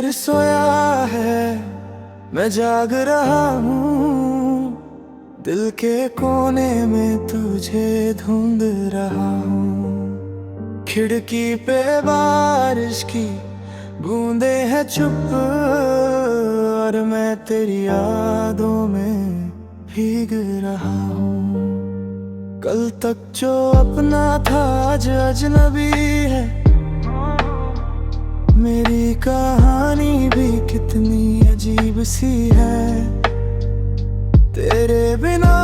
शहर सोया है, मैं जाग रहा हूँ। दिल के कोने में तुझे ढूंढ रहा हूँ। खिड़की पे बारिश की बूंदे हैं चुप, और मैं तेरी यादों में भीग रहा हूँ। कल तक जो अपना था आज अजनबी है। मेरी कहानी भी कितनी अजीब सी है। तेरे बिना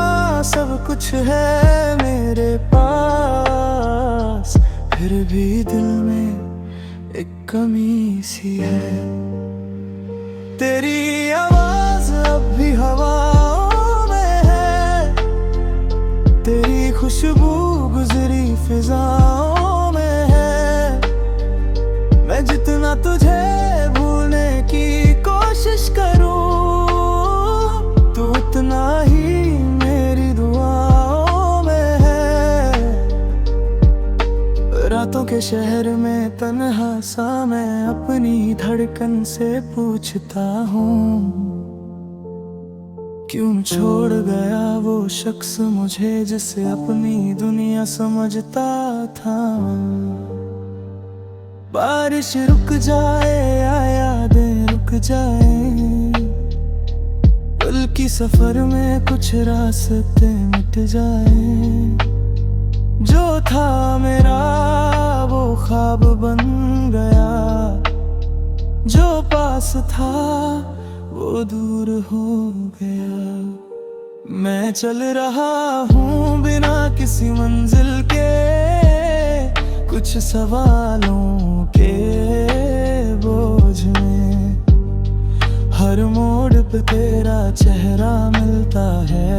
सब कुछ है मेरे पास, फिर भी दिल में एक कमी सी है। तेरी आवाज अब भी हवाओं में है, तेरी खुशबू गुजरी फिजाओं में है। मैं जितना तुझे भूलने की कोशिश करूं, तू उतना ही मेरी दुआओं में है। रातों के शहर में तन्हा सा मैं अपनी धड़कन से पूछता हूँ, क्यों छोड़ गया वो शख्स मुझे जिसे अपनी दुनिया समझता था। बारिश रुक जाए या यादें रुक जाए, दिल की सफर में कुछ रास्ते मिट जाए। जो था मेरा वो ख्वाब बन गया, जो पास था वो दूर हो गया। मैं चल रहा हूँ बिना किसी मंजिल के, कुछ सवालों के बोझ में। हर मोड़ पे तेरा चेहरा मिलता है,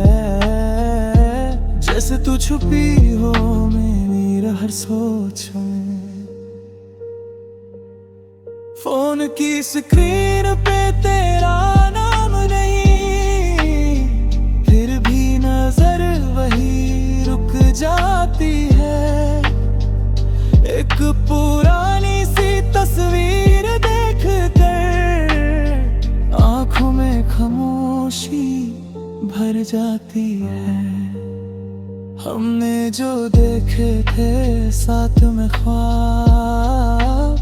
जैसे तू छुपी हो मेरी हर सोच में। फोन की स्क्रीन पे तेरा नाम नहीं, फिर भी नजर वही रुक जाती है। एक पुरानी सी तस्वीर देख कर आंखों में खामोशी भर जाती है। हमने जो देखे थे साथ में ख्वाब,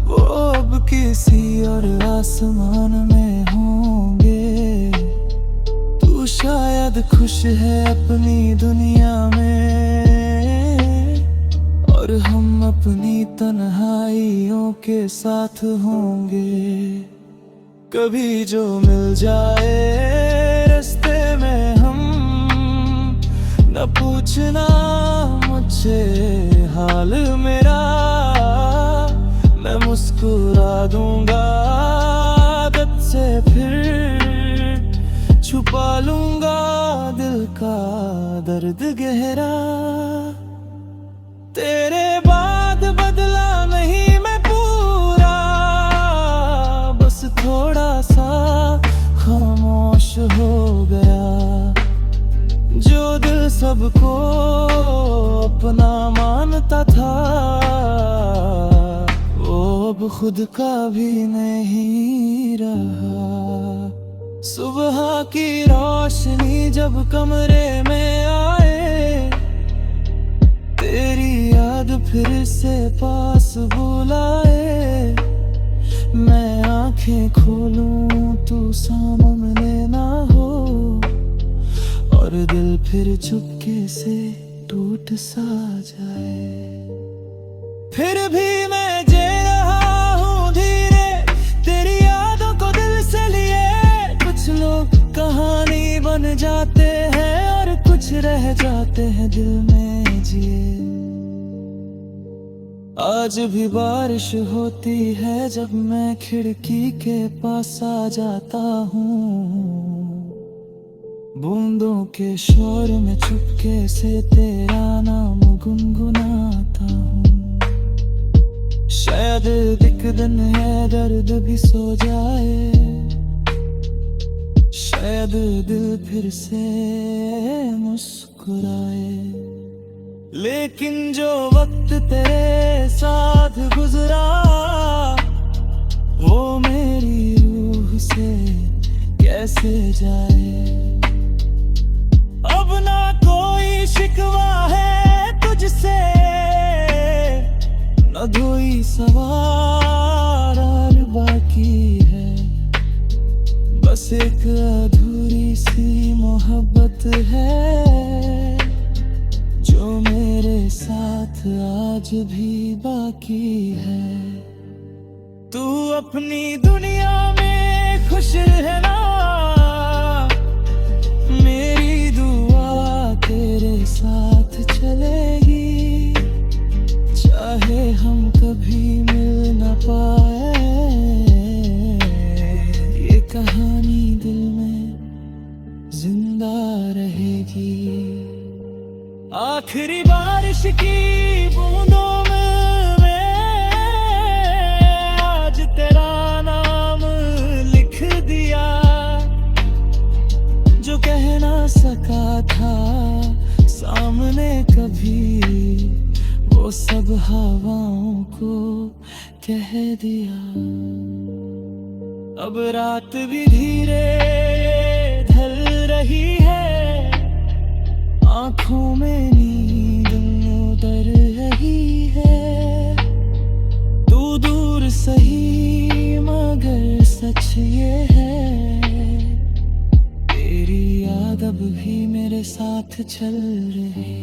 वो अब किसी और आसमान में होंगे। तू शायद खुश है अपनी दुनिया में, और हम अपनी तन्हाइयों के साथ होंगे। कभी जो मिल जाए रास्ते में हम, न पूछना मुझसे हाल मेरा। मैं मुस्कुरा दूंगा आदत से, फिर छुपा लूंगा दिल का दर्द गहरा। तेरे बाद बदला नहीं मैं पूरा, बस थोड़ा सा खामोश हो गया। जो दिल सबको अपना मानता था, वो अब खुद का भी नहीं रहा। सुबह की रोशनी जब कमरे में आए, तेरी याद फिर से पास बुलाए। मैं आंखें खोलूं तू सामने ना हो, और दिल फिर चुपके से टूट सा जाए। फिर भी मैं जी रहा हूँ धीरे, तेरी यादों को दिल से लिए। कुछ लोग कहानी बन जाते हैं, और कुछ रह जाते हैं दिल में जिए। आज भी बारिश होती है जब मैं खिड़की के पास आ जाता हूँ। बूंदों के शोर में चुपके से तेरा नाम गुनगुनाता हूँ। शायद एक दिन है दर्द भी सो जाए, शायद दिल फिर से मुस्कुराए। लेकिन जो वक्त तेरे साथ गुजरा, वो मेरी से कैसे जाए। अब ना कोई शिकवा है तुझसे, न कोई सवार और बाकी है। बस एक अधूरी सी मोहब्बत है जो मेरे साथ आज भी बाकी है। तू अपनी दुनिया में खुश है ना, मेरी दुआ तेरे साथ चलेगी। चाहे हम कभी मिल न पाए, ये कहानी दिल में जिंदा रहेगी। आखिरी बारिश की बूंदों में आज तेरा नाम लिख दिया। जो कह ना सका था सामने कभी, वो सब हवाओं को कह दिया। अब रात भी धीरे ढल रही है, आंखों में नींद उतर रही है। तू दूर सही मगर सच ये है, तेरी याद अब भी मेरे साथ चल रही।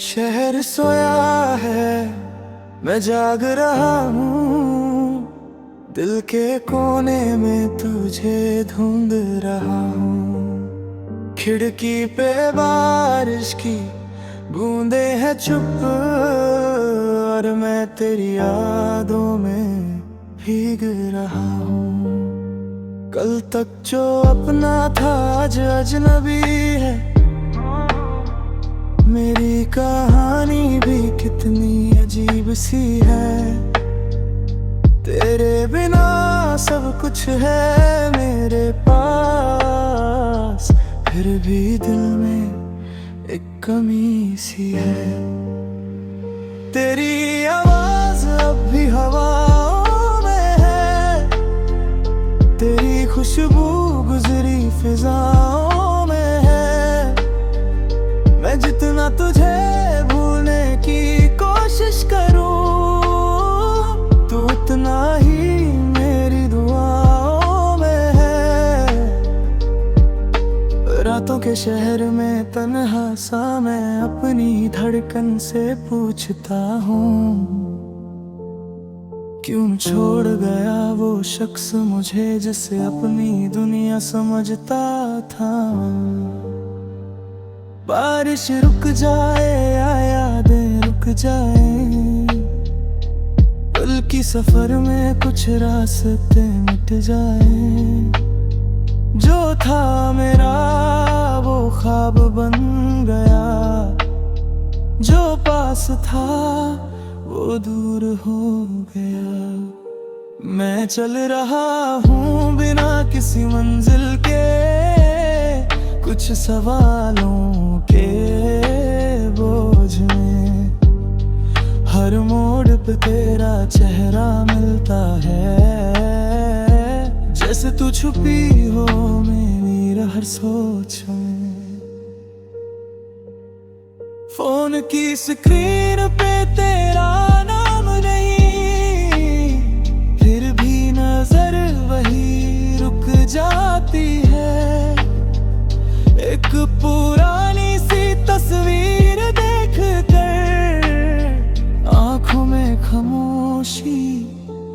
शहर सोया है, मैं जाग रहा हूँ। दिल के कोने में तुझे ढूंढ रहा हूँ। खिड़की पे बारिश की बूंदे हैं चुप, और मैं तेरी यादों में भीग रहा हूँ। कल तक जो अपना था आज अजनबी है। मेरी कहानी भी कितनी अजीब सी है। तेरे बिना सब कुछ है मेरे पास, फिर भी दिल में एक कमी सी है। तेरी आवाज अब भी हवाओं में है, तेरी खुशबू गुजरी फिजाओं में है। मैं जितना तुझे भूलने की कोशिश करूं, तू उतना ही मेरी दुआओं में है। रातों के शहर में तन्हा सा मैं अपनी धड़कन से पूछता हूँ, क्यों छोड़ गया वो शख्स मुझे जिसे अपनी दुनिया समझता था। बारिश रुक जाए या यादें रुक जाए, कल की सफर में कुछ रास्ते मिट जाए। जो था मेरा वो ख्वाब बन गया, जो पास था वो दूर हो गया। मैं चल रहा हूँ बिना किसी मंजिल के, कुछ सवालों के बोझ में। हर मोड़ पे तेरा चेहरा मिलता है, जैसे तू छुपी हो मेरी हर सोच में। फोन की स्क्रीन पे तेरा नाम नहीं, फिर भी नजर वही रुक जाती है। एक पुरानी सी तस्वीर देख कर आंखों में खामोशी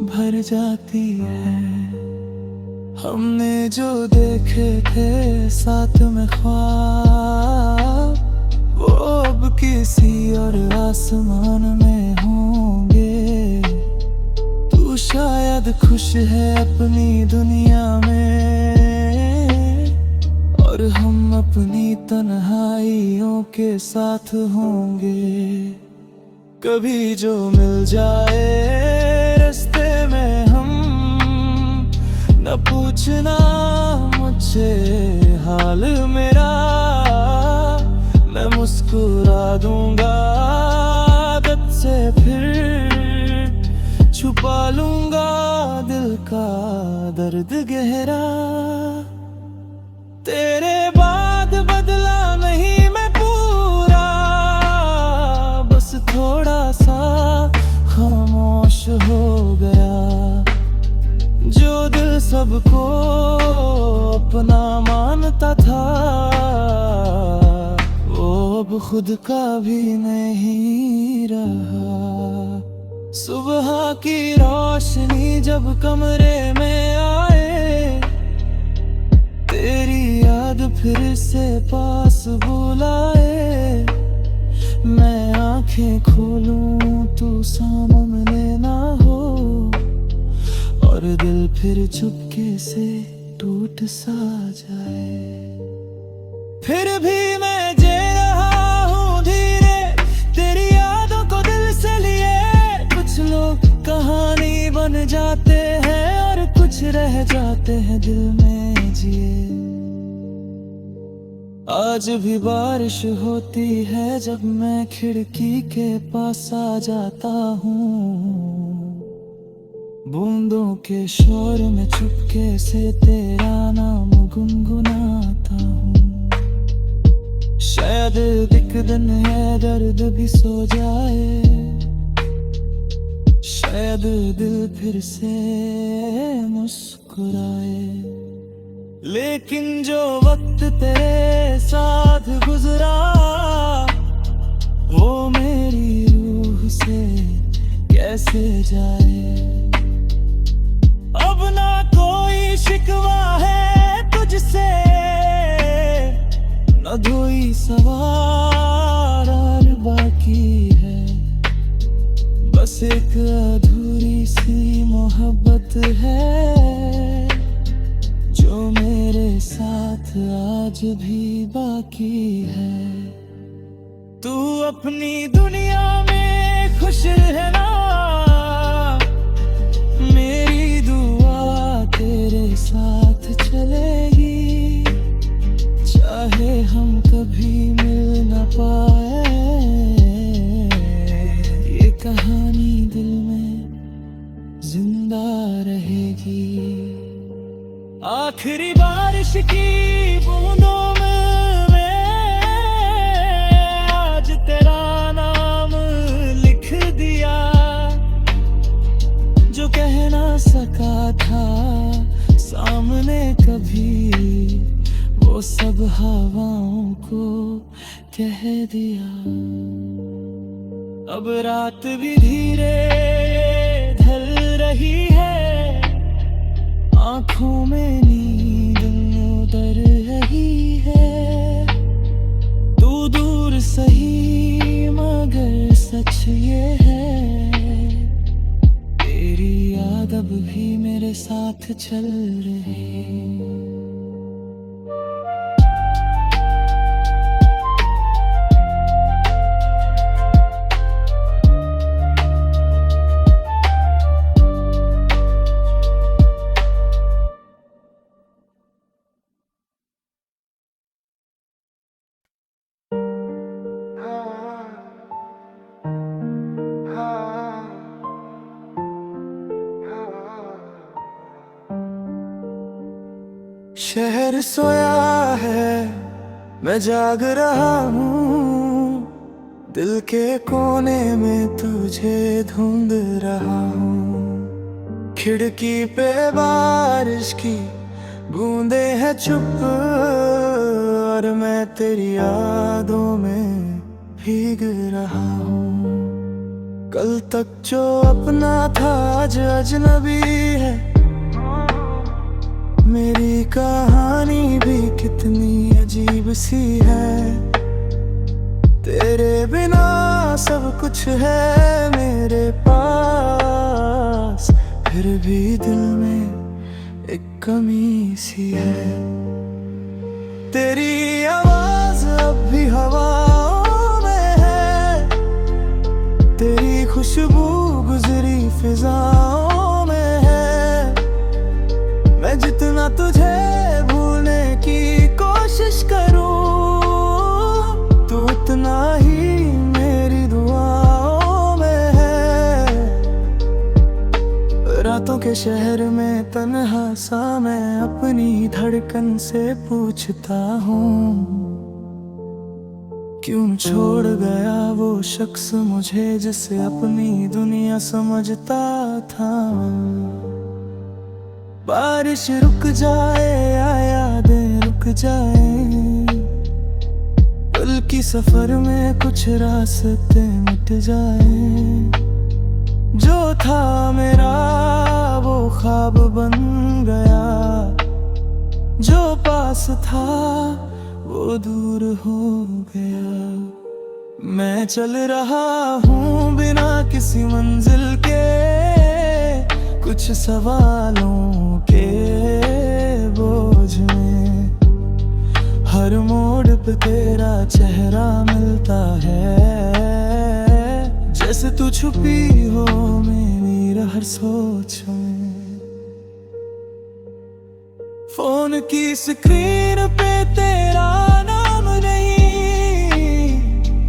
भर जाती है। हमने जो देखे थे साथ में ख्वाब, वो अब किसी और आसमान में होंगे। तू शायद खुश है अपनी दुनिया में, और हम अपनी तन्हाइयों के साथ होंगे। कभी जो मिल जाए रास्ते में हम, न पूछना मुझसे हाल मेरा, मैं मुस्कुरा दूंगा आदत से, फिर छुपा लूंगा दिल का दर्द गहरा। तेरे बाद बदला नहीं मैं पूरा, बस थोड़ा सा खामोश हो गया। जो दिल सबको अपना मानता था, वो अब खुद का भी नहीं रहा। सुबह की रोशनी जब कमरे में आए, तेरी याद फिर से पास बुलाए। मैं आंखें खोलूं तू सामने ना हो, और दिल फिर चुपके से टूट सा जाए। फिर भी मैं जी रहा हूँ धीरे, तेरी यादों को दिल से लिए। कुछ लोग कहानी बन जाते हैं, और कुछ रह जाते हैं दिल में जिए। आज भी बारिश होती है जब मैं खिड़की के पास आ जाता हूँ, बूंदों के शोर में चुपके से तेरा नाम गुनगुनाता हूँ। शायद एक दिन है दर्द भी सो जाए, शायद दिल फिर से मुस्कुराए। लेकिन जो वक्त तेरे साथ गुजरा, वो मेरी रूह से कैसे जाए। अब ना कोई शिकवा है तुझसे, न कोई सवाल बाकी है। बस एक अधूरी सी मोहब्बत है, जो मेरे साथ आज भी बाकी है। तू अपनी दुनिया में खुश है ना, मेरी दुआ तेरे साथ चलेगी। चाहे हम कभी मिल न पाए, ये कहानी दिल में जिंदा रहेगी। आखिरी बारिश की बूंदों में आज तेरा नाम लिख दिया। जो कह ना सका था सामने कभी, वो सब हवाओं को कह दिया। अब रात भी धीरे ढल रही है, आंखों में नींद उतर रही है। तू दूर सही मगर सच ये है, तेरी याद अब भी मेरे साथ चल रही। शहर सोया है, मैं जाग रहा हूँ, दिल के कोने में तुझे ढूंढ रहा हूँ। खिड़की पे बारिश की बूंदे हैं चुप, और मैं तेरी यादों में भीग रहा हूँ। कल तक जो अपना था आज अजनबी है, मेरी कहानी भी कितनी अजीब सी है। तेरे बिना सब कुछ है मेरे पास, फिर भी दिल में एक कमी सी है। तेरी आवाज अब भी हवाओं में है, तेरी खुशबू गुजरी फिजाओं में है। मैं जितना तुझे भूलने की कोशिश करूं, तू उतना ही मेरी दुआओं में है। रातों के शहर में तन्हा सा मैं अपनी धड़कन से पूछता हूँ, क्यों छोड़ गया वो शख्स मुझे जिसे अपनी दुनिया समझता था। बारिश रुक जाए या यादें रुक जाए, दिल की सफर में कुछ रास्ते मिट जाए। जो था मेरा वो ख्वाब बन गया, जो पास था वो दूर हो गया। मैं चल रहा हूँ बिना किसी मंजिल के, कुछ सवालों के बोझ में। हर मोड़ पे तेरा चेहरा मिलता है, जैसे तू छुपी हो मेरी हर सोच में। फोन की स्क्रीन पे तेरा नाम नहीं,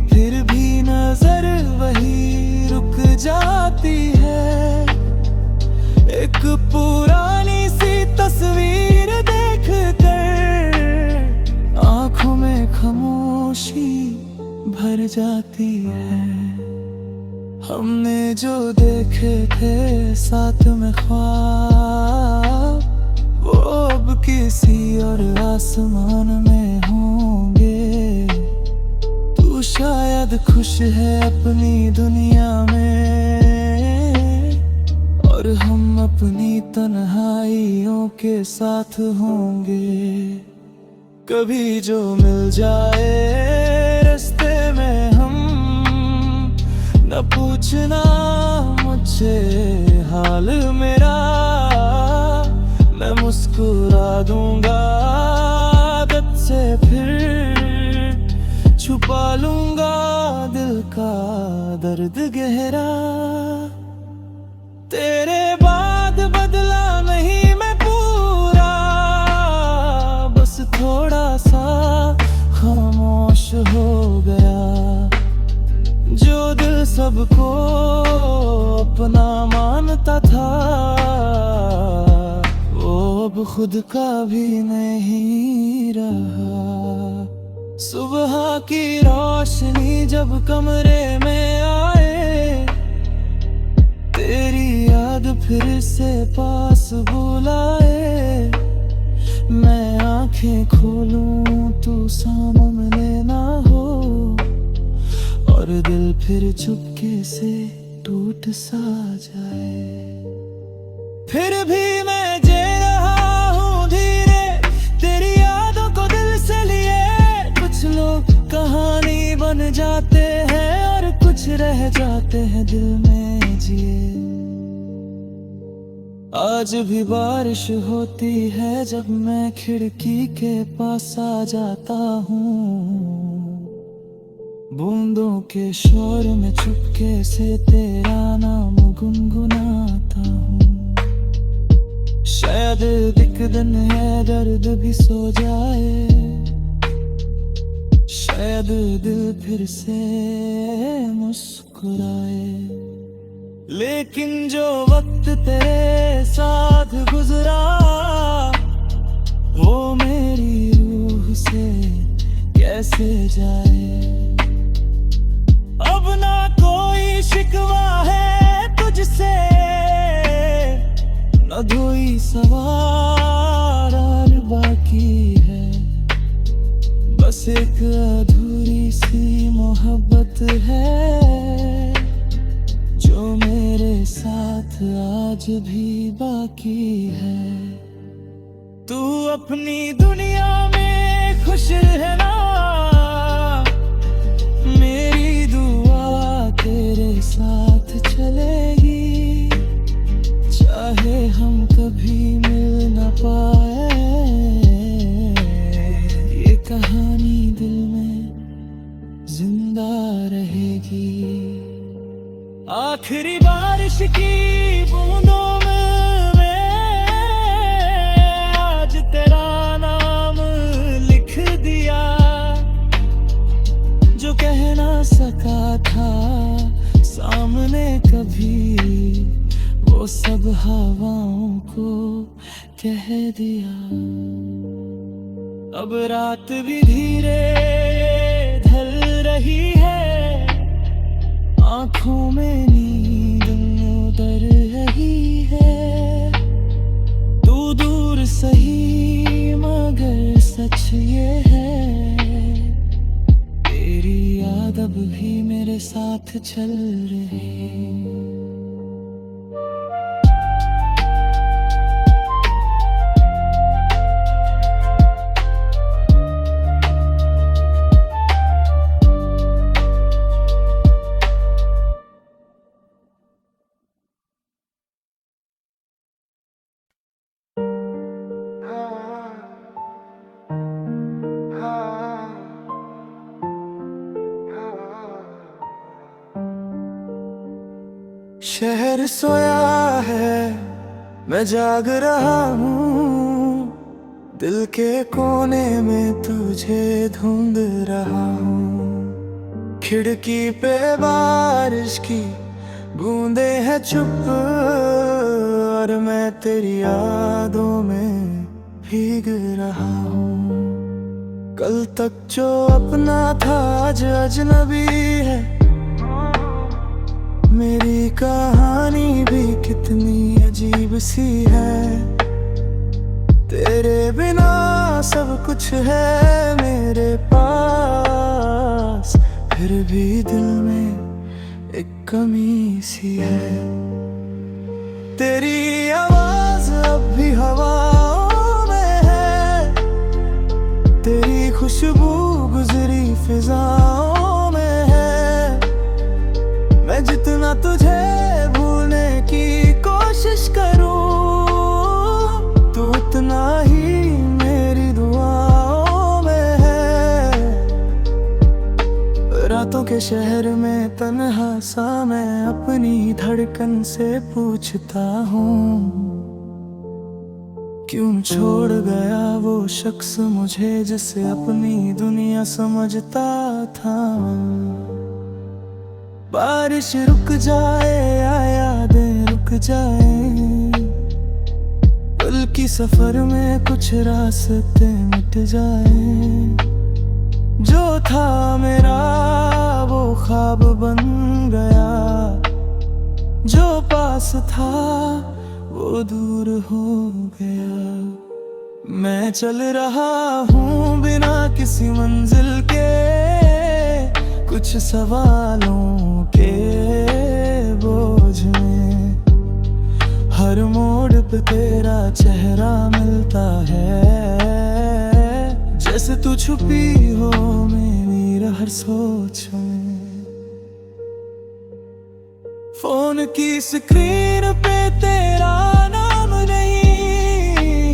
फिर भी नजर वही रुक जाती है। एक पुरानी सी तस्वीर देख कर आंखों में खामोशी भर जाती है। हमने जो देखे थे साथ में ख्वाब, वो अब किसी और आसमान में होंगे। तू शायद खुश है अपनी दुनिया में, और हम अपनी तन्हाइयों के साथ होंगे। कभी जो मिल जाए रास्ते में हम, न पूछना मुझसे हाल मेरा। मैं मुस्कुरा दूंगा आदत से, फिर छुपा लूंगा दिल का दर्द गहरा। तेरे बाद बदला नहीं मैं पूरा, बस थोड़ा सा खामोश हो गया। जो दिल सबको अपना मानता था, वो अब खुद का भी नहीं रहा। सुबह की रोशनी जब कमरे में आए, तेरी याद फिर से पास बुलाए। मैं आंखें खोलूं तू सामने ना हो, और दिल फिर चुपके से टूट सा जाए। फिर भी मैं जी रहा हूँ धीरे, तेरी यादों को दिल से लिए। कुछ लोग कहानी बन जाते हैं, और कुछ रह जाते हैं दिल में जिए। आज भी बारिश होती है जब मैं खिड़की के पास आ जाता हूँ। बूंदों के शोर में चुपके से तेरा नाम गुनगुनाता हूँ। शायद एक दिन है दर्द भी सो जाए, शायद दिल फिर से मुस्कुराए। लेकिन जो वक्त तेरे साथ गुजरा, वो मेरी रूह से कैसे जाए। अब ना कोई शिकवा है तुझसे, न धोई सवार और बाकी है। बस एक अधूरी सी मोहब्बत है, जो मेरे साथ आज भी बाकी है। तू अपनी दुनिया में खुश है ना, मेरी दुआ तेरे साथ चलेगी। चाहे आखिरी बारिश की बूंदों में आज तेरा नाम लिख दिया। जो कह ना सका था सामने कभी, वो सब हवाओं को कह दिया। अब रात भी धीरे ढल रही है, आंखों में नींद उतर रही है। तू दूर सही मगर सच ये है, तेरी याद अब भी मेरे साथ चल रही। शहर सोया है, मैं जाग रहा हूँ, दिल के कोने में तुझे ढूंढ रहा हूँ। खिड़की पे बारिश की बूंदे हैं चुप, और मैं तेरी यादों में भीग रहा हूँ। कल तक जो अपना था आज अजनबी है, मेरी कहानी भी कितनी अजीब सी है। तेरे बिना सब कुछ है मेरे पास, फिर भी दिल में एक कमी सी है। तेरी आवाज अब भी हवाओं में है, तेरी खुशबू गुजरी फिजाओं में है। मैं जितना तुझे भूलने की कोशिश करूं, तू उतना ही मेरी दुआओं में है। रातों के शहर में तन्हा सा मैं अपनी धड़कन से पूछता हूँ, क्यों छोड़ गया वो शख्स मुझे जिसे अपनी दुनिया समझता था। बारिश रुक जाए या यादें रुक जाए, बल्कि सफर में कुछ रास्ते मिट जाए। जो था मेरा वो ख्वाब बन गया, जो पास था वो दूर हो गया। मैं चल रहा हूँ बिना किसी मंजिल के, कुछ सवालों के बोझ में। हर मोड़ पे तेरा चेहरा मिलता है, जैसे तू छुपी हो मेरी हर सोच में। फोन की स्क्रीन पे तेरा नाम नहीं,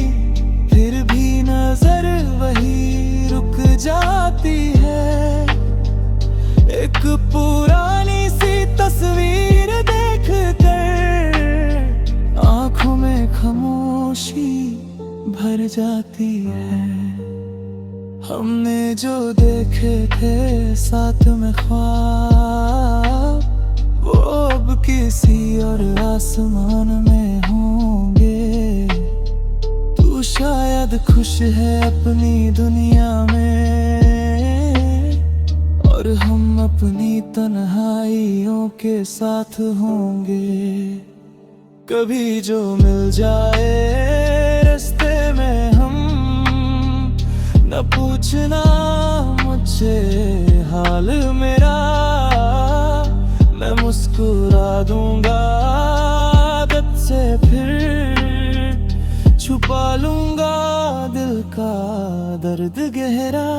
फिर भी नजर वही रुक जाती है। एक पुरानी सी तस्वीर देख कर आंखों में खामोशी भर जाती है। हमने जो देखे थे साथ में ख्वाब, वो अब किसी और आसमान में होंगे। तू शायद खुश है अपनी दुनिया में, और हम अपनी तन्हाइयों के साथ होंगे। कभी जो मिल जाए रास्ते में हम, न पूछना मुझसे हाल मेरा। मैं मुस्कुरा दूंगा आदत से, फिर छुपा लूंगा दिल का दर्द गहरा।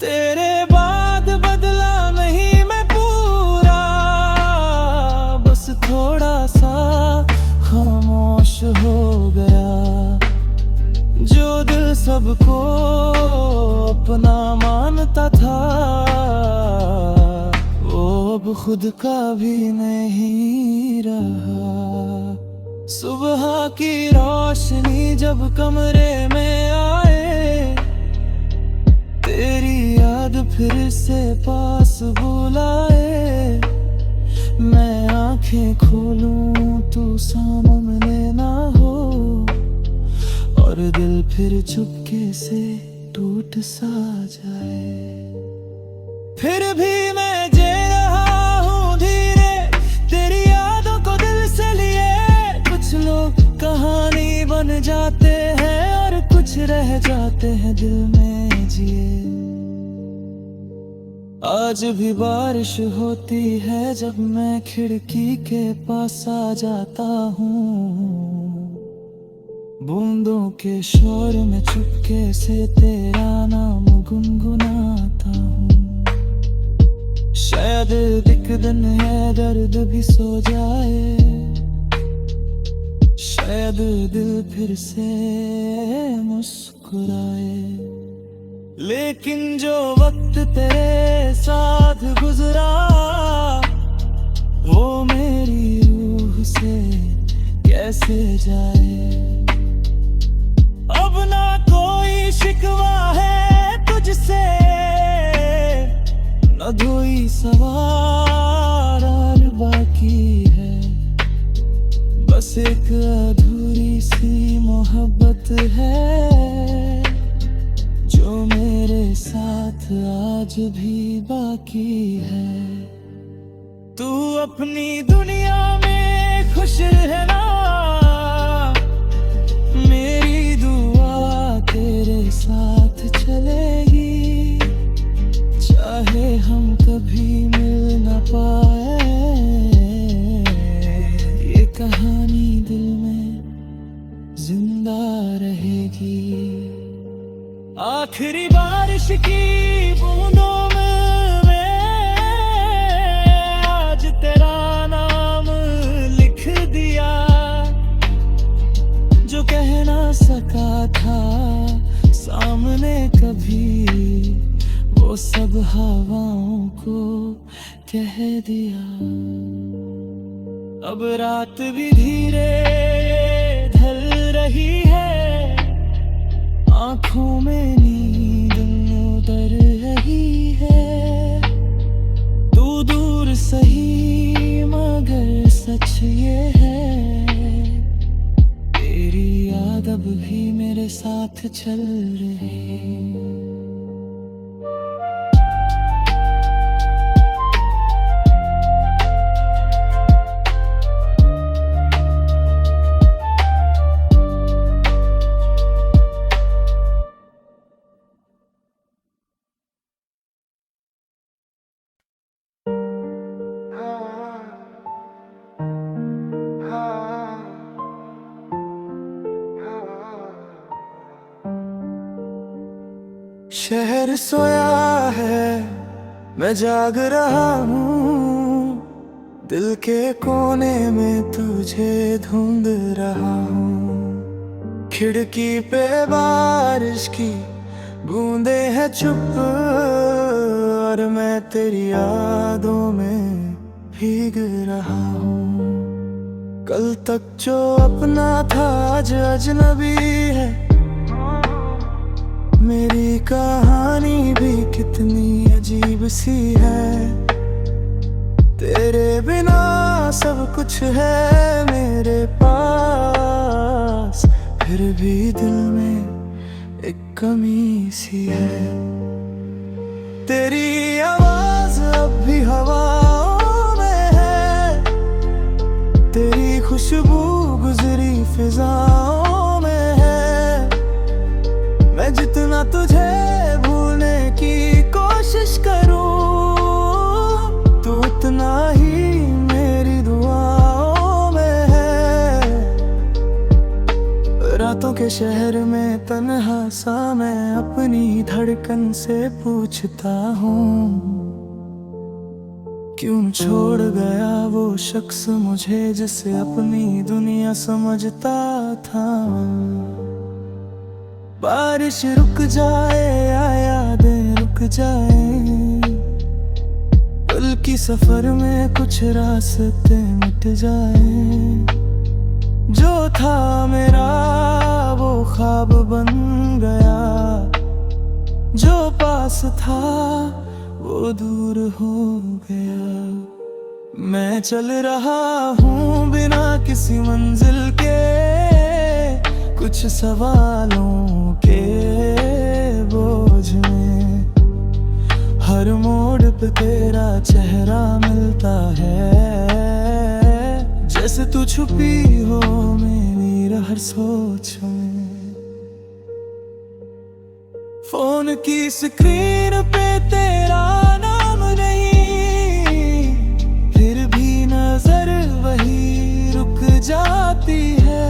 तेरे बाद बदला नहीं मैं पूरा, बस थोड़ा सा खामोश हो गया। जो दिल सबको अपना मानता था, वो अब अब खुद का भी नहीं रहा। सुबह की रोशनी जब कमरे में आए, तेरी याद फिर से पास बुलाए। मैं आंखें खोलूं तू सामने ना हो, और दिल फिर चुपके से टूट सा जाए। फिर भी मैं जी रहा हूँ धीरे, तेरी यादों को दिल से लिए। कुछ लोग कहानी बन जाते हैं और कुछ रह जाते हैं दिल में जिए। आज भी बारिश होती है जब मैं खिड़की के पास आ जाता हूँ। बूंदों के शोर में चुपके से तेरा नाम गुनगुनाता हूँ। शायद एक दिन है दर्द भी सो जाए, शायद दिल फिर से मुस्कुराए। लेकिन जो वक्त तेरे साथ गुजरा, वो मेरी रूह से कैसे जाए। अब ना कोई शिकवा है तुझसे, न कोई सवाल और बाकी है। बस एक अधूरी सी मोहब्बत है जो मेरे साथ आज भी बाकी है। तू अपनी दुनिया में खुश रहना, मेरी दुआ तेरे साथ चलेगी। चाहे हम कभी मिल न पाए, ये कहानी दिल में जिंदा रहेगी। आखिरी बारिश की बूंदों में आज तेरा नाम लिख दिया। जो कह ना सका था सामने कभी, वो सब हवाओं को कह दिया। अब रात भी धीरे ढल रही है, आँखों में नींद उतर रही है। तू दूर सही मगर सच ये है, तेरी याद अब भी मेरे साथ चल रही। शहर सोया है, मैं जाग रहा हूँ। दिल के कोने में तुझे ढूंढ रहा हूँ। खिड़की पे बारिश की बूंदे हैं चुप, और मैं तेरी यादों में भीग रहा हूँ। कल तक जो अपना था आज अजनबी है। मेरी कहानी भी कितनी अजीब सी है। तेरे बिना सब कुछ है मेरे पास, फिर भी दिल में एक कमी सी है। तेरी आवाज अब भी हवाओं में है, तेरी खुशबू गुजरी फिजाओं में है। मैं जितना तुझे भूलने की कोशिश करूं, तू उतना ही मेरी दुआओं में है। रातों के शहर में तन्हा सा मैं अपनी धड़कन से पूछता हूँ, क्यों छोड़ गया वो शख्स मुझे जिसे अपनी दुनिया समझता था। बारिश रुक जाए या यादें रुक जाए, पल की कि सफर में कुछ रास्ते मिट जाए। जो था मेरा वो ख्वाब बन गया, जो पास था वो दूर हो गया। मैं चल रहा हूँ बिना किसी मंजिल के, कुछ सवालों के बोझ में। हर मोड़ पे तेरा चेहरा मिलता है, जैसे तू छुपी हो मेरी हर सोच में। फोन की स्क्रीन पे तेरा नाम नहीं, फिर भी नजर वही रुक जाती है।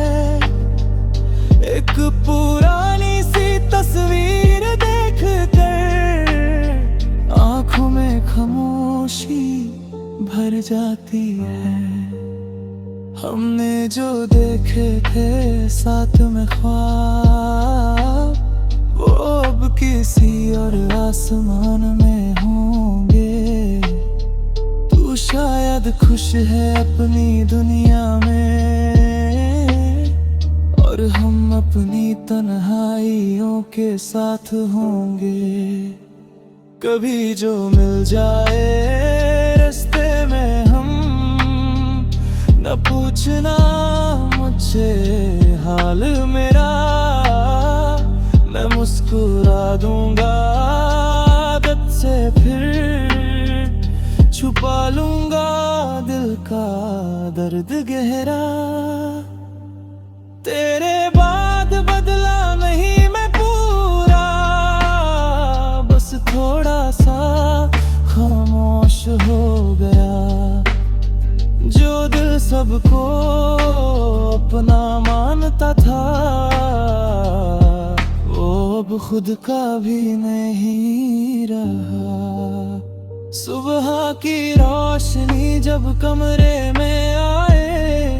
एक पुरानी सी तस्वीर देख कर आंखों में खामोशी भर जाती है। हमने जो देखे थे साथ में ख्वाब, वो अब किसी और आसमान में होंगे। तू शायद खुश है अपनी दुनिया में, और हम अपनी तन्हाइयों के साथ होंगे। कभी जो मिल जाए रास्ते में हम, न पूछना मुझसे हाल मेरा। मैं मुस्कुरा दूंगा आदत से, फिर छुपा लूंगा दिल का दर्द गहरा। तेरे बाद बदला नहीं मैं पूरा, बस थोड़ा सा खामोश हो गया। जो दिल सबको अपना मानता था, वो अब खुद का भी नहीं रहा। सुबह की रोशनी जब कमरे में आए,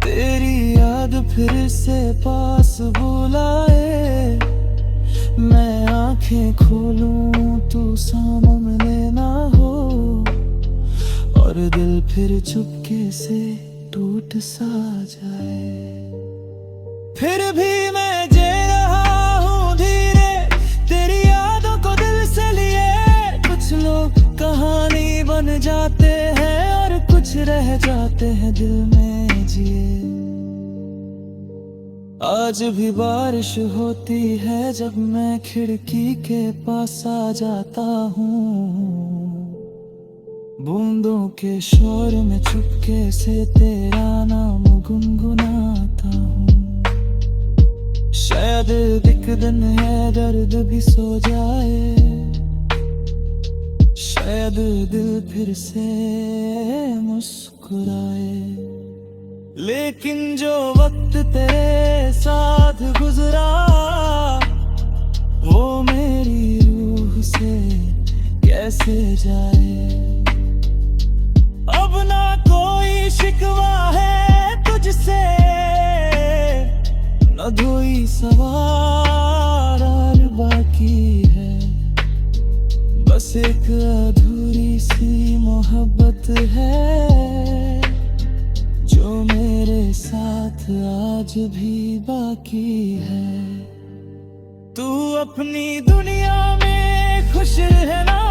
तेरी याद फिर से पास बुलाए। मैं आंखें खोलूं तू सामने ना हो, और दिल फिर चुपके से टूट सा जाए। फिर भी मैं जी रहा हूँ धीरे, तेरी यादों को दिल से लिए। कुछ लोग कहानी बन जाते हैं, और कुछ रह जाते हैं दिल में जिए। आज भी बारिश होती है जब मैं खिड़की के पास आ जाता हूँ। बूंदों के शोर में चुपके से तेरा नाम गुनगुनाता हूँ। शायद एक दिन है दर्द भी सो जाए, शायद दिल फिर से मुस्कुराए। लेकिन जो वक्त तेरे साथ गुजरा, वो मेरी रूह से कैसे जाए। अब ना कोई शिकवा है तुझसे, न धोई सवार और बाकी है। बस एक अधूरी सी मोहब्बत है, जो मेरे साथ आज भी बाकी है। तू अपनी दुनिया में खुश है ना,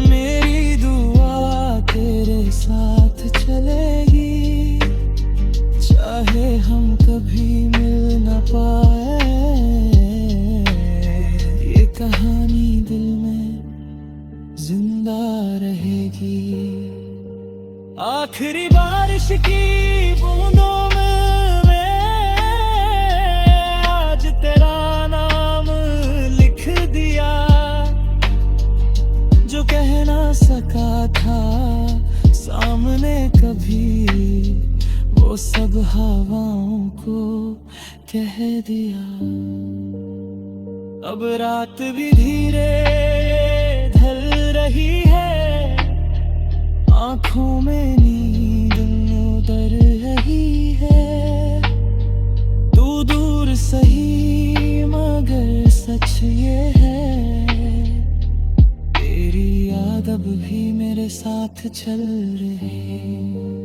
मेरी दुआ तेरे साथ चलेगी। चाहे हम कभी मिल न पाए, ये कहानी दिल में जिंदा रहेगी। आखिरी बारिश की बूंदों में आज तेरा नाम लिख दिया। जो कह ना सका था सामने कभी, वो सब हवाओं को कह दिया। अब रात भी धीरे ढल रही है, आंखों में नींद उतर रही है। तू दूर सही मगर सच ये है, तेरी साथ चल रहे।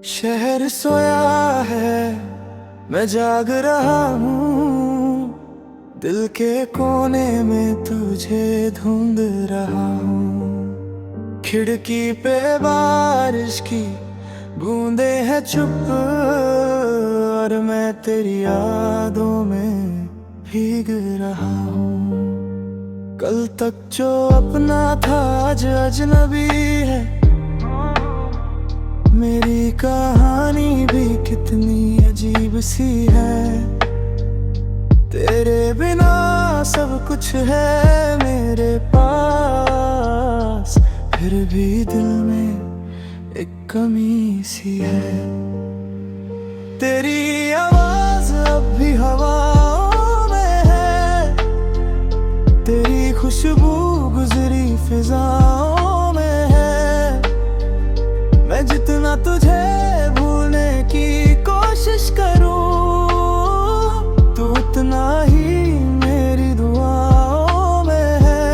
शहर सोया है, मैं जाग रहा हूँ, दिल के कोने में तुझे ढूंढ रहा हूँ। खिड़की पे बारिश की बूंदे हैं चुप, और मैं तेरी यादों में भीग रहा हूँ। कल तक जो अपना था आज अजनबी है, मेरी कहानी भी कितनी अजीब सी है। तेरे बिना सब कुछ है मेरे पास, फिर भी दिल में एक कमी सी है। तेरी आवाज अब भी हवाओं में है, तेरी खुशबू गुजरी फिजाओं में है। मैं जितना तुझे भूलने की कोशिश करूं, तू उतना ही मेरी दुआओं में है।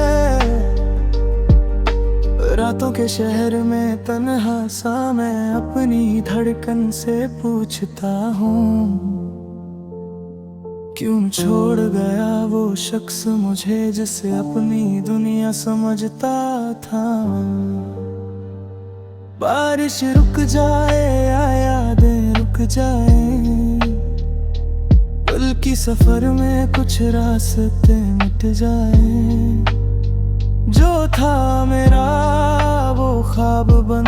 रातों के शहर में तन्हा सा मैं अपनी धड़कन से पूछता हूँ, क्यों छोड़ गया वो शख्स मुझे जिसे अपनी दुनिया समझता था। बारिश रुक जाए या यादें रुक जाए, बल्कि सफर में कुछ रास्ते मिट जाए। जो था मेरा वो ख्वाब बन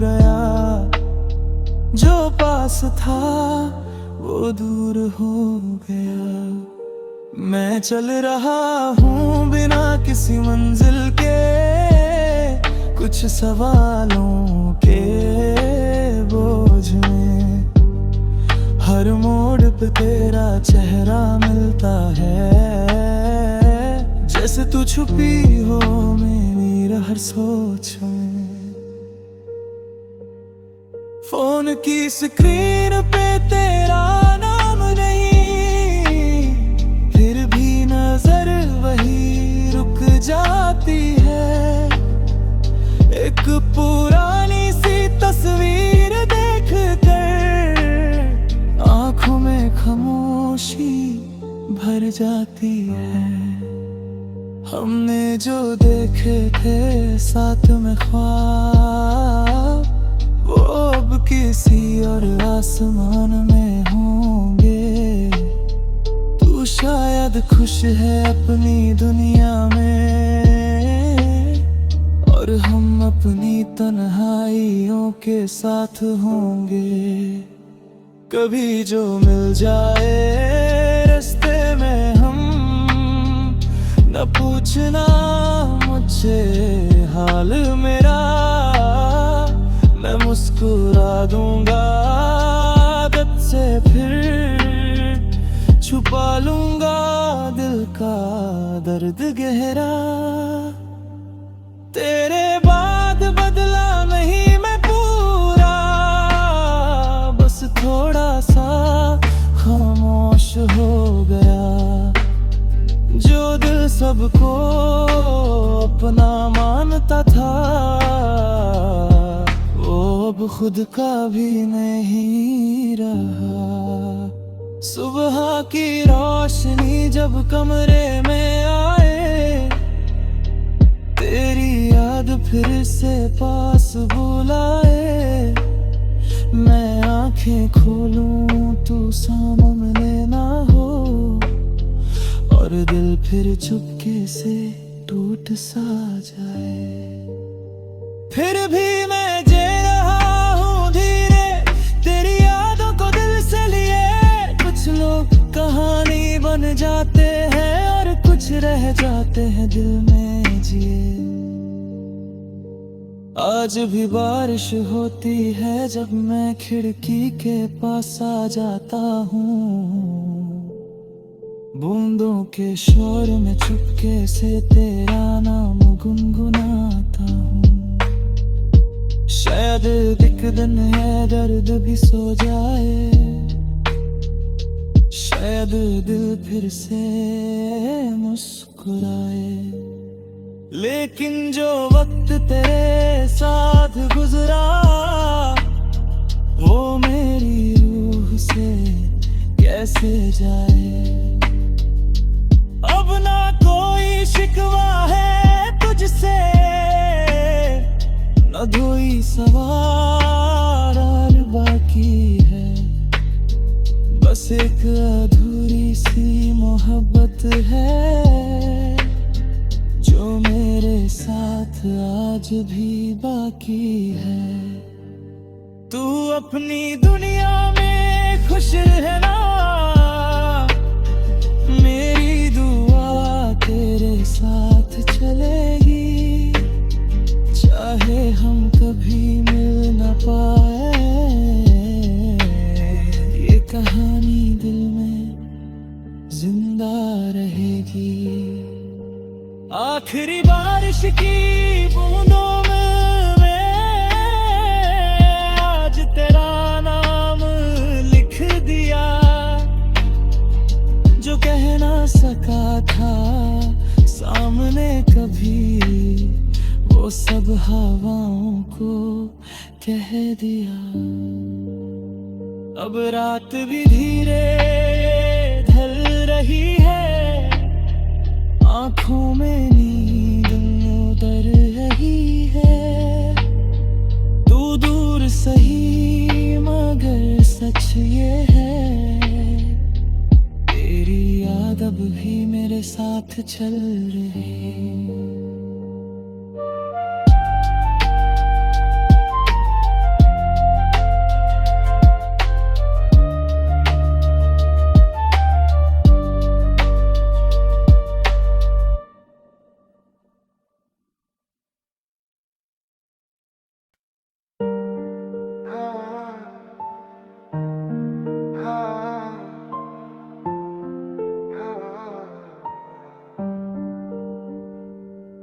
गया, जो पास था वो दूर हो गया। मैं चल रहा हूँ बिना किसी मंजिल के, कुछ सवालों के बोझ में। हर मोड़ पे तेरा चेहरा मिलता है, जैसे तू छुपी हो मेरी हर सोच में। फोन की स्क्रीन पे तेरा नाम नहीं, फिर भी नजर वही रुक जाती है। एक पुरानी सी तस्वीर देख कर आंखों में खामोशी भर जाती है। हमने जो देखे थे साथ में ख्वाब, वो अब किसी और आसमान में होंगे। तू शायद खुश है अपनी दुनिया में, और हम अपनी तन्हाइयों के साथ होंगे। कभी जो मिल जाए रास्ते में हम, न पूछना मुझसे हाल मेरा। मैं मुस्कुरा दूंगा आदत से, फिर छुपा लूंगा दिल का दर्द गहरा। तेरे बाद बदला नहीं मैं पूरा, बस थोड़ा सा खामोश हो गया। जो दिल सबको अपना मानता था, वो अब खुद का भी नहीं रहा। सुबह की रोशनी जब कमरे में आए, तेरी याद फिर से पास बुलाए। मैं आंखें खोलूं तू सामने ना हो, और दिल फिर चुपके से टूट सा जाए। फिर भी मैं जी रहा हूँ धीरे, तेरी यादों को दिल से लिए। कुछ लोग कहानी बन जाते हैं, और कुछ रह जाते हैं दिल में जिए। आज भी बारिश होती है जब मैं खिड़की के पास आ जाता हूँ। बूंदों के शोर में चुपके से तेरा नाम गुनगुनाता हूँ। शायद एक दिन है दर्द भी सो जाए, शायद दिल फिर से मुस्कुराए। लेकिन जो वक्त तेरे साथ गुजरा वो मेरी रूह से कैसे जाए। अब ना कोई शिकवा है तुझसे, न कोई सवाल और बाकी है। बस एक अधूरी सी मोहब्बत है जो मेरे साथ आज भी बाकी है। तू अपनी दुनिया में खुश रहना, मेरी दुआ तेरे साथ चलेगी। चाहे हम कभी मिल न पाए, ये कहानी दिल में जिंदा रहेगी। आखिरी बारिश की बूंदों में आज तेरा नाम लिख दिया। जो कह ना सका था सामने कभी, वो सब हवाओं को कह दिया। अब रात भी धीरे ढल रही है, आँखों में नींद उतर रही है। तू दूर सही मगर सच ये है, तेरी याद अब भी मेरे साथ चल रही।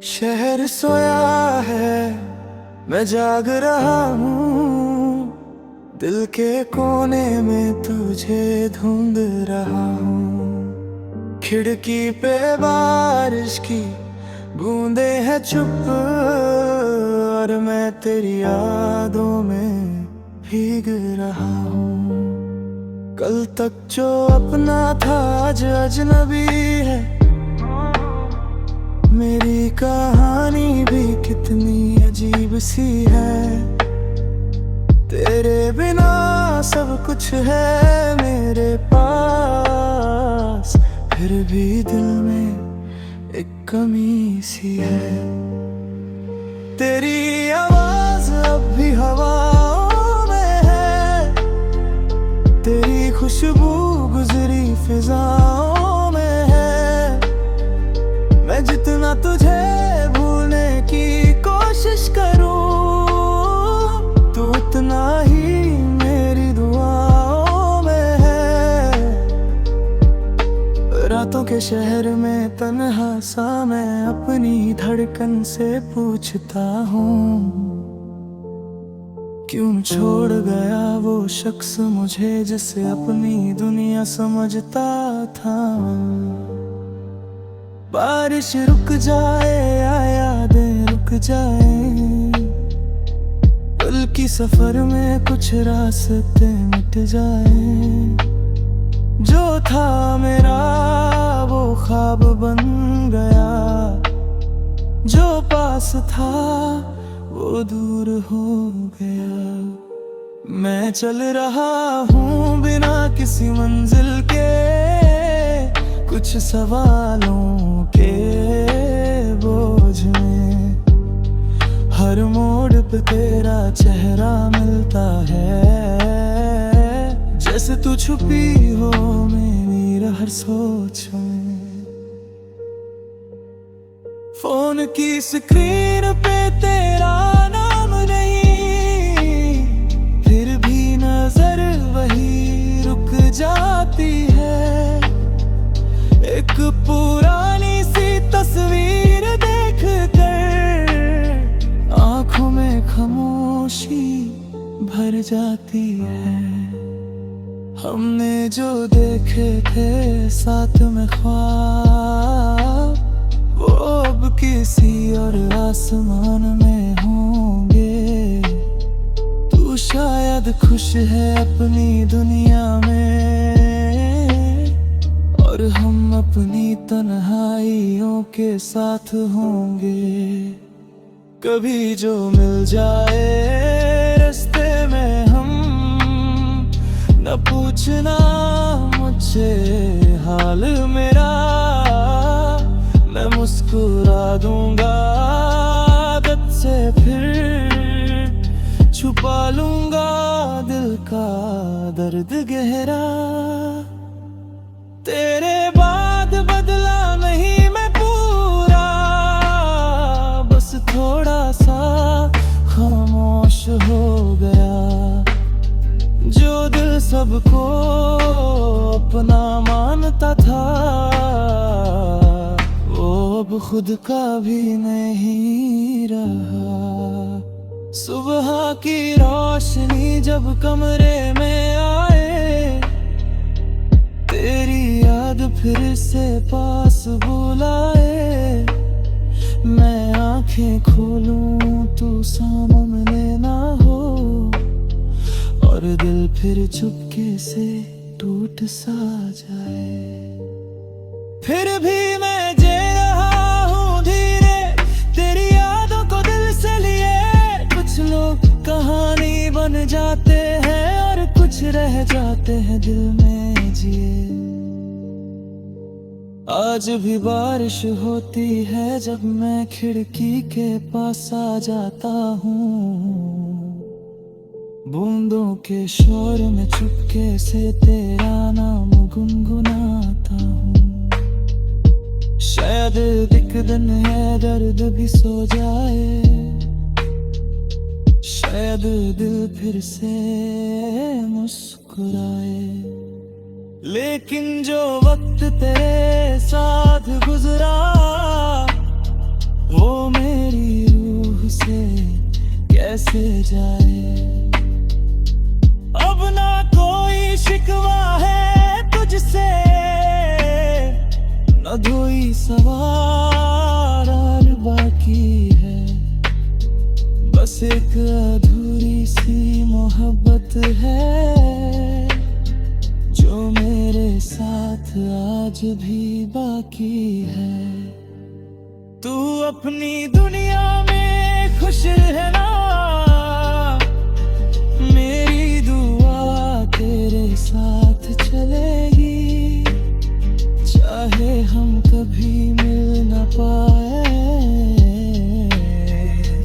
शहर सोया है, मैं जाग रहा हूँ। दिल के कोने में तुझे ढूंढ रहा हूँ। खिड़की पे बारिश की बूंदे हैं चुप, और मैं तेरी यादों में भीग रहा हूँ। कल तक जो अपना था आज अजनबी है। मेरी कहानी भी कितनी अजीब सी है। तेरे बिना सब कुछ है मेरे पास, फिर भी दिल में एक कमी सी है। तेरी आवाज अब भी हवाओं में है, तेरी खुशबू गुजरी फिजाओं में है। मैं जितना तुझे भूलने की कोशिश करूं, तू उतना ही मेरी दुआओं में है। रातों के शहर में तन्हा सा मैं अपनी धड़कन से पूछता हूँ, क्यों छोड़ गया वो शख्स मुझे जिसे अपनी दुनिया समझता था। बारिश रुक जाए या यादें रुक जाए, कल की सफर में कुछ रास्ते मिट जाए। जो था मेरा वो ख्वाब बन गया, जो पास था वो दूर हो गया। मैं चल रहा हूँ बिना किसी मंजिल के, कुछ सवालों के बोझ में। हर मोड़ पे तेरा चेहरा मिलता है, जैसे तू छुपी हो मेरी हर सोच में। फोन की स्क्रीन पे तेरा नाम पुरानी सी तस्वीर देख कर आंखों में खामोशी भर जाती है। हमने जो देखे थे साथ में ख्वाब, वो अब किसी और आसमान में होंगे। तू शायद खुश है अपनी दुनिया में, और हम अपनी तन्हाइयों के साथ होंगे। कभी जो मिल जाए रास्ते में हम, न पूछना मुझसे हाल मेरा, मैं मुस्कुरा दूंगा आदत से, फिर छुपा लूंगा दिल का दर्द गहरा। तेरे बाद बदला नहीं मैं पूरा, बस थोड़ा सा खामोश हो गया। जो दिल सबको अपना मानता था, वो अब खुद का भी नहीं रहा। सुबह की रोशनी जब कमरे में आए, तेरी याद फिर से पास बुलाए। मैं आंखें खोलूं तू सामने ना हो, और दिल फिर चुपके से टूट सा जाए। फिर भी मैं जी रहा हूँ धीरे तेरी यादों को दिल से लिए। कुछ लोग कहानी बन जाते हैं और कुछ रह जाते हैं दिल में जिए। आज भी बारिश होती है जब मैं खिड़की के पास आ जाता हूँ। बूंदों के शोर में चुपके से तेरा नाम गुनगुनाता हूँ। शायद एक दिन है दर्द भी सो जाए, शायद दिल फिर से मुस्कुराए। लेकिन जो वक्त तेरे साथ गुजरा, वो मेरी रूह से कैसे जाए। अब ना कोई शिकवा है तुझसे, न कोई सवाल बाकी है। बस एक अधूरी सी मोहब्बत है, जो मेरे साथ आज भी बाकी है। तू अपनी दुनिया में खुश है ना, मेरी दुआ तेरे साथ चलेगी। चाहे हम कभी मिल न पाए,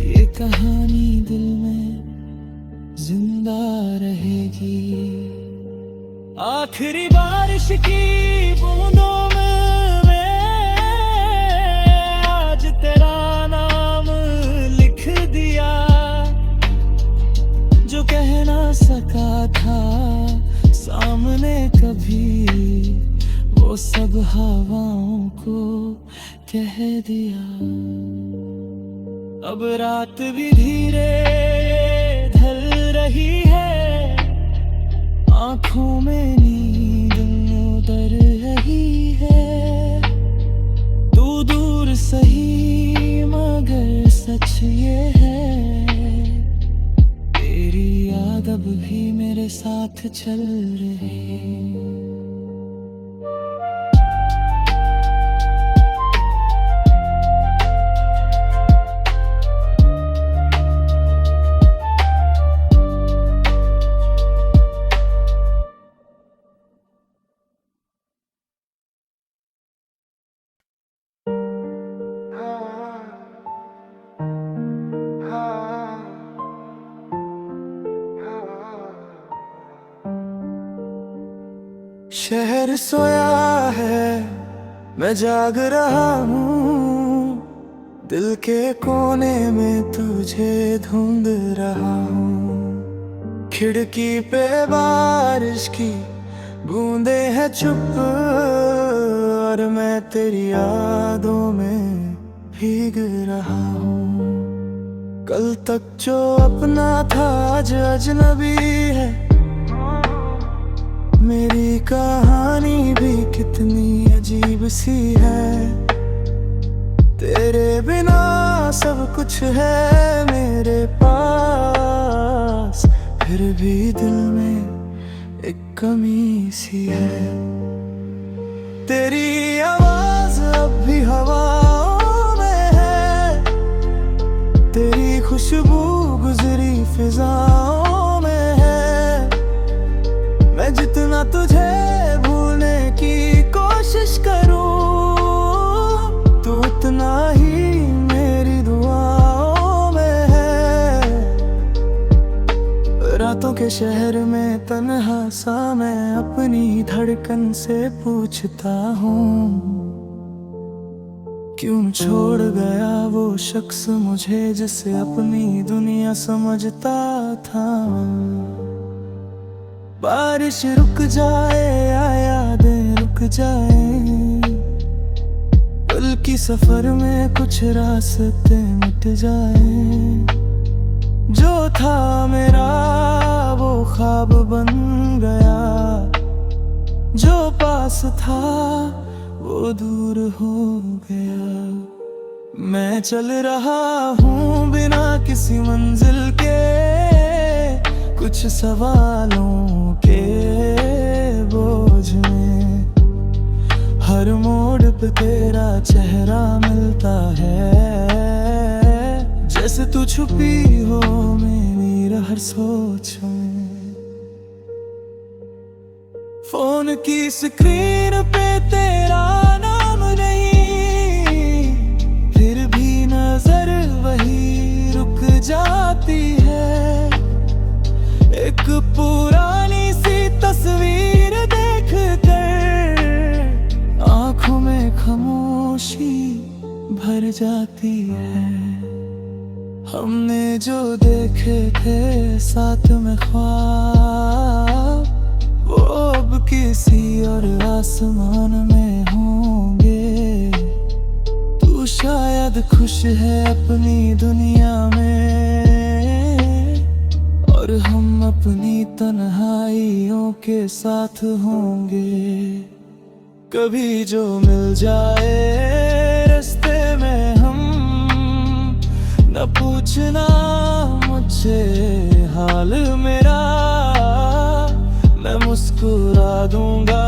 ये कहानी दिल में जिंदा रहेगी। आखिरी बारिश की बूंदों में आज तेरा नाम लिख दिया। जो कह ना सका था सामने कभी, वो सब हवाओं को कह दिया। अब रात भी धीरे ढल रही है, आंखों में नींद उतर रही है। तू दूर सही मगर सच ये है, तेरी याद अब भी मेरे साथ चल रही। शहर सोया है, मैं जाग रहा हूँ। दिल के कोने में तुझे ढूंढ रहा हूँ। खिड़की पे बारिश की बूंदे हैं चुप, और मैं तेरी यादों में भीग रहा हूँ। कल तक जो अपना था आज अजनबी है। मेरी कहानी भी कितनी अजीब सी है। तेरे बिना सब कुछ है मेरे पास, फिर भी दिल में एक कमी सी है। तेरी आवाज अब भी हवाओं में है, तेरी खुशबू गुजरी फिजाओं में है। मैं जितना तुझे भूलने की कोशिश करूं, तू उतना ही मेरी दुआओं में है। रातों के शहर में तन्हा सा मैं अपनी धड़कन से पूछता हूँ, क्यों छोड़ गया वो शख्स मुझे जिसे अपनी दुनिया समझता था। बारिश रुक जाए या यादें रुक जाए, दिल की सफर में कुछ रास्ते मिट जाए। जो था मेरा वो ख्वाब बन गया, जो पास था वो दूर हो गया। मैं चल रहा हूँ बिना किसी मंजिल के, कुछ सवालों के बोझ में। हर मोड़ पे तेरा चेहरा मिलता है, जैसे तू छुपी हो मेरी हर सोच में। फोन की स्क्रीन पे तेरा नाम नहीं, फिर भी नजर वही रुक जाती है। एक पुरानी सी तस्वीर देख कर आंखों में खामोशी भर जाती है। हमने जो देखे थे साथ में ख्वाब, वो अब किसी और आसमान में होंगे। तू शायद खुश है अपनी दुनिया में, और हम अपनी तन्हाइयों के साथ होंगे। कभी जो मिल जाए रास्ते में हम, न पूछना मुझसे हाल मेरा, मैं मुस्कुरा दूंगा